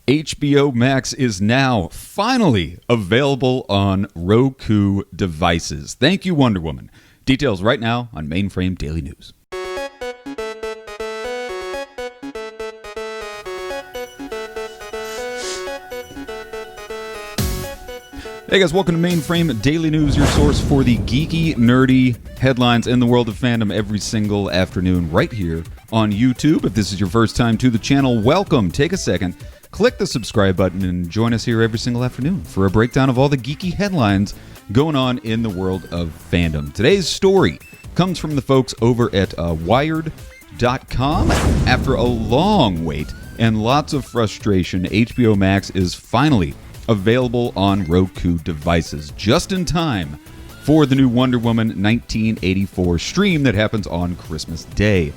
HBO Max is now finally available on Roku devices. Thank you, Wonder Woman. Details right now on Mainframe Daily News. Hey guys, welcome to Mainframe Daily News, your source for the geeky, nerdy headlines in the world of fandom every single afternoon right here on YouTube. If this is your first time to the channel, welcome. Take a second, click the subscribe button, and join us here every single afternoon for a breakdown of all the geeky headlines going on in the world of fandom. Today's story comes from the folks over at Wired.com. After a long wait and lots of frustration, HBO Max is finally available on Roku devices just in time for the new Wonder Woman 1984 stream that happens on Christmas Day.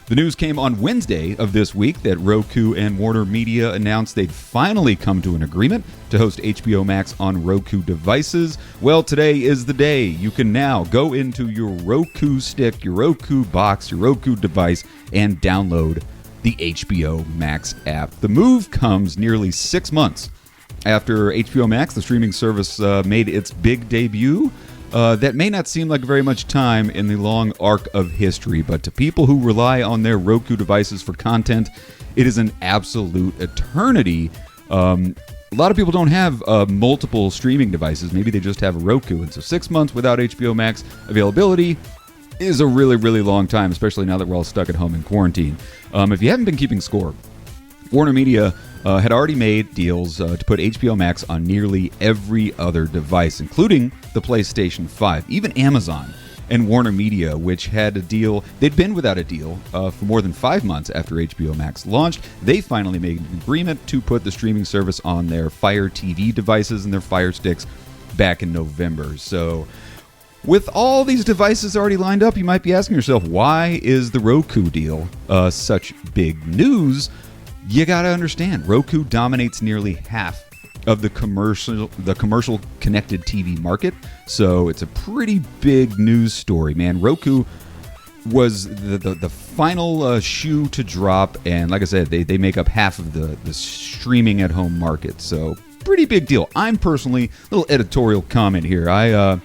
The news came on Wednesday of this week that Roku and Warner Media announced they'd finally come to an agreement to host HBO Max on Roku devices. Well, today is the day. You can now go into your Roku stick, your Roku box, your Roku device, and download the HBO Max app. The move comes nearly 6 months after HBO Max, the streaming service, made its big debut. That may not seem like very much time in the long arc of history, but to people who rely on their Roku devices for content, it is an absolute eternity. A lot of people don't have multiple streaming devices. Maybe they just have a Roku, and so 6 months without HBO Max availability is a really, really long time, especially now that we're all stuck at home in quarantine. If you haven't been keeping score, Warner Media had already made deals to put HBO Max on nearly every other device, including the PlayStation 5. Even Amazon and Warner Media, which had a deal, they'd been without a deal for more than 5 months after HBO Max launched. They finally made an agreement to put the streaming service on their Fire TV devices and their Fire Sticks back in November. So with all these devices already lined up, you might be asking yourself, why is the Roku deal such big news? You gotta understand, Roku dominates nearly half of the commercial connected TV market, so it's a pretty big news story, man. Roku was the final shoe to drop, and like I said, they make up half of the streaming at home market, so pretty big deal. I'm personally, little editorial comment here, I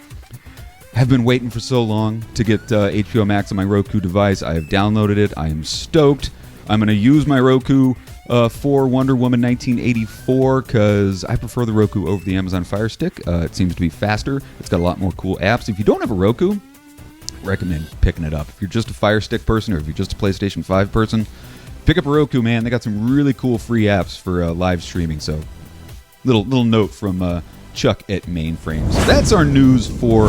have been waiting for so long to get HBO Max on my Roku device. I have downloaded it. I am stoked. I'm going to use my Roku for Wonder Woman 1984 because I prefer the Roku over the Amazon Fire Stick. It seems to be faster. It's got a lot more cool apps. If you don't have a Roku, recommend picking it up. If you're just a Fire Stick person or if you're just a PlayStation 5 person, pick up a Roku, man. They got some really cool free apps for live streaming. So little note from Chuck at Mainframe. So that's our news for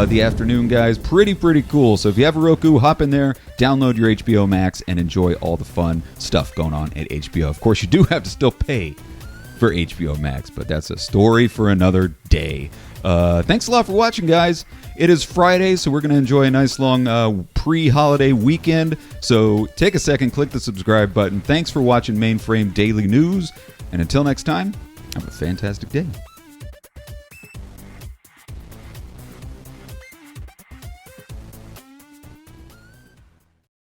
the afternoon, guys. Pretty cool. So if you have a Roku, hop in there, download your HBO Max, and enjoy all the fun stuff going on at HBO. Of course, you do have to still pay for HBO Max, but that's a story for another day. Thanks a lot for watching, guys. It is Friday, so we're going to enjoy a nice long pre-holiday weekend. So take a second, click the subscribe button. Thanks for watching Mainframe Daily News, and until next time, have a fantastic day.